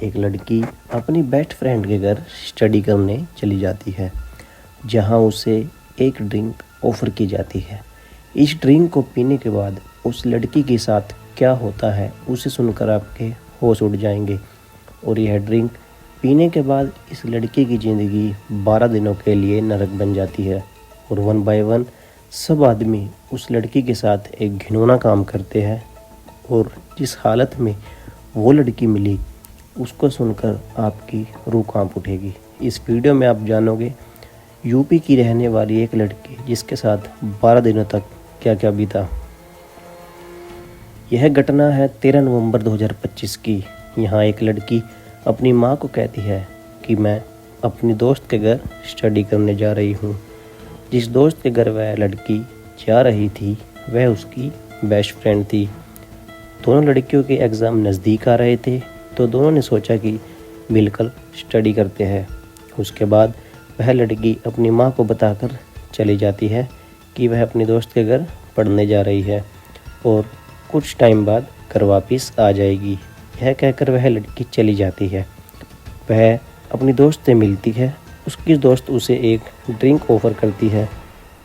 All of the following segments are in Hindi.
एक लड़की अपनी बेस्ट फ्रेंड के घर स्टडी करने चली जाती है, जहां उसे एक ड्रिंक ऑफ़र की जाती है। इस ड्रिंक को पीने के बाद उस लड़की के साथ क्या होता है उसे सुनकर आपके होश उड़ जाएंगे। और यह ड्रिंक पीने के बाद इस लड़की की ज़िंदगी 12 दिनों के लिए नरक बन जाती है और वन बाय वन सब आदमी उस लड़की के साथ एक घिनौना काम करते हैं। और जिस हालत में वो लड़की मिली उसको सुनकर आपकी रूह कांप उठेगी। इस वीडियो में आप जानोगे यूपी की रहने वाली एक लड़की जिसके साथ 12 दिनों तक क्या क्या बीता। यह घटना है 13 नवंबर 2025 की। यहाँ एक लड़की अपनी माँ को कहती है कि मैं अपनी दोस्त के घर स्टडी करने जा रही हूँ। जिस दोस्त के घर वह लड़की जा रही थी वह उसकी बेस्ट फ्रेंड थी। दोनों लड़कियों के एग्ज़ाम नज़दीक आ रहे थे तो दोनों ने सोचा कि मिलकर स्टडी करते हैं। उसके बाद वह लड़की अपनी माँ को बताकर चली जाती है कि वह अपनी दोस्त के घर पढ़ने जा रही है और कुछ टाइम बाद घर वापस आ जाएगी। यह कहकर वह लड़की चली जाती है। वह अपनी दोस्त से मिलती है। उसकी दोस्त उसे एक ड्रिंक ऑफ़र करती है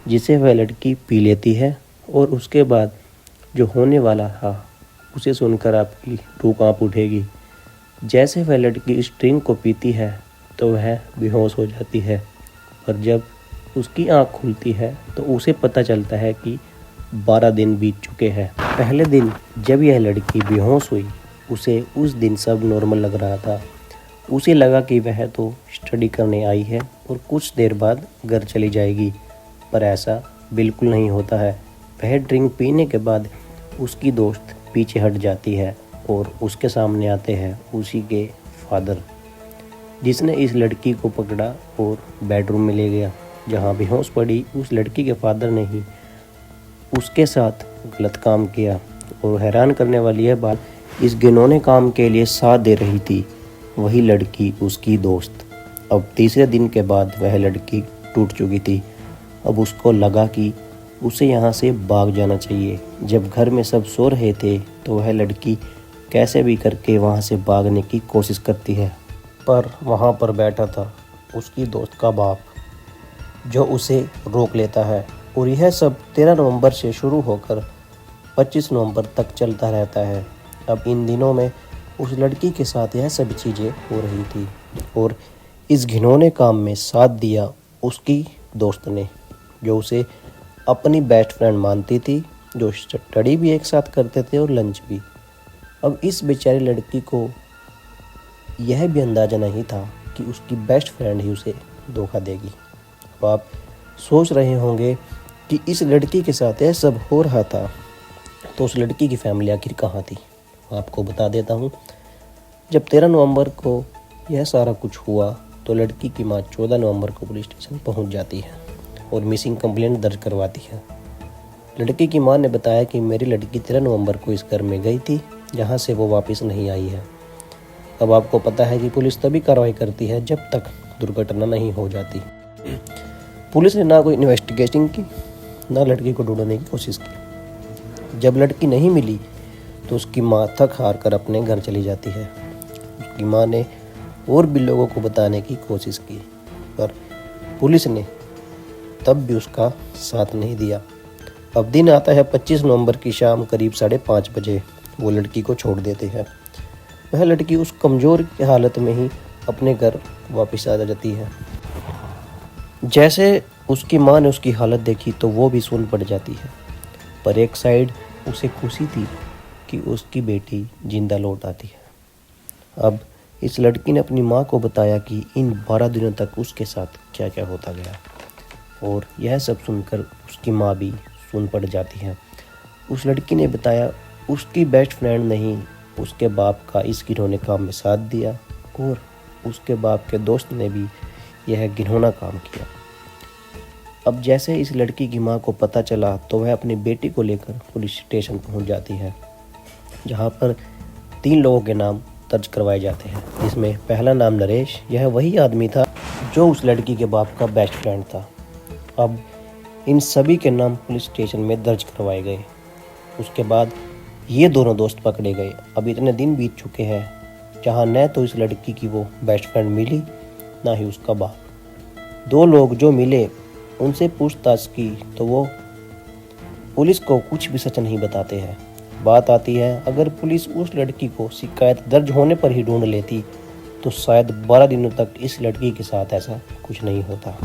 जिसे वह लड़की पी लेती है और उसके बाद जो होने वाला था उसे सुनकर आपकी रूह कांप उठेगी। जैसे वह लड़की इस ड्रिंक को पीती है तो वह बेहोश हो जाती है और जब उसकी आंख खुलती है तो उसे पता चलता है कि 12 दिन बीत चुके हैं। पहले दिन जब यह लड़की बेहोश हुई उसे उस दिन सब नॉर्मल लग रहा था। उसे लगा कि वह तो स्टडी करने आई है और कुछ देर बाद घर चली जाएगी, पर ऐसा बिल्कुल नहीं होता है। वह ड्रिंक पीने के बाद उसकी दोस्त पीछे हट जाती है और उसके सामने आते हैं उसी के फादर, जिसने इस लड़की को पकड़ा और बेडरूम में ले गया, जहां बेहोश पड़ी उस लड़की के फादर ने ही उसके साथ गलत काम किया। और हैरान करने वाली यह बात, इस घिनौने काम के लिए साथ दे रही थी वही लड़की उसकी दोस्त। अब तीसरे दिन के बाद वह लड़की टूट चुकी थी। अब उसको लगा कि उसे यहाँ से भाग जाना चाहिए। जब घर में सब सो रहे थे तो वह लड़की कैसे भी करके वहाँ से भागने की कोशिश करती है, पर वहाँ पर बैठा था उसकी दोस्त का बाप जो उसे रोक लेता है। और यह सब 13 नवंबर से शुरू होकर 25 नवंबर तक चलता रहता है। अब इन दिनों में उस लड़की के साथ यह सब चीज़ें हो रही थी और इस घिनौने काम में साथ दिया उसकी दोस्त ने, जो उसे अपनी बेस्ट फ्रेंड मानती थी, जो स्टडी भी एक साथ करते थे और लंच भी। अब इस बेचारी लड़की को यह भी अंदाज़ा नहीं था कि उसकी बेस्ट फ्रेंड ही उसे धोखा देगी। अब आप सोच रहे होंगे कि इस लड़की के साथ यह सब हो रहा था तो उस लड़की की फैमिली आखिर कहाँ थी। आपको बता देता हूँ, जब 13 नवंबर को यह सारा कुछ हुआ तो लड़की की माँ 14 नवंबर को पुलिस स्टेशन पहुँच जाती है और मिसिंग कंप्लेंट दर्ज करवाती है। लड़की की मां ने बताया कि मेरी लड़की 13 नवंबर को इस घर में गई थी जहां से वो वापस नहीं आई है। अब आपको पता है कि पुलिस तभी कार्रवाई करती है जब तक दुर्घटना नहीं हो जाती। पुलिस ने ना कोई इन्वेस्टिगेशन की, ना लड़की को ढूंढने की कोशिश की। जब लड़की नहीं मिली तो उसकी माँ थक हार कर अपने घर चली जाती है। उसकी माँ ने और भी लोगों को बताने की कोशिश की, पर पुलिस ने तब भी उसका साथ नहीं दिया। अब दिन आता है 25 नवंबर की शाम करीब 5:30 बजे। वो लड़की को छोड़ देते हैं। वह लड़की उस कमज़ोर की हालत में ही अपने घर वापस आ जाती है। जैसे उसकी माँ ने उसकी हालत देखी तो वो भी सुन पड़ जाती है, पर एक साइड उसे खुशी थी कि उसकी बेटी जिंदा लौट आती है। अब इस लड़की ने अपनी माँ को बताया कि इन 12 दिनों तक उसके साथ क्या क्या होता गया, और यह सब सुनकर उसकी माँ भी सुन पड़ जाती है। उस लड़की ने बताया उसकी बेस्ट फ्रेंड ने ही उसके बाप का इस घिनौने काम में साथ दिया और उसके बाप के दोस्त ने भी यह घिनौना काम किया। अब जैसे इस लड़की की माँ को पता चला तो वह अपनी बेटी को लेकर पुलिस स्टेशन पहुंच जाती है, जहां पर 3 लोगों के नाम दर्ज करवाए जाते हैं, जिसमें पहला नाम नरेश, यह वही आदमी था जो उस लड़की के बाप का बेस्ट फ्रेंड था। अब इन सभी के नाम पुलिस स्टेशन में दर्ज करवाए गए। उसके बाद ये दोनों दोस्त पकड़े गए। अब इतने दिन बीत चुके हैं जहां न तो इस लड़की की वो बेस्ट फ्रेंड मिली, ना ही उसका बाप। 2 लोग जो मिले उनसे पूछताछ की तो वो पुलिस को कुछ भी सच नहीं बताते हैं। बात आती है अगर पुलिस उस लड़की को शिकायत दर्ज होने पर ही ढूंढ लेती तो शायद 12 दिनों तक इस लड़की के साथ ऐसा कुछ नहीं होता।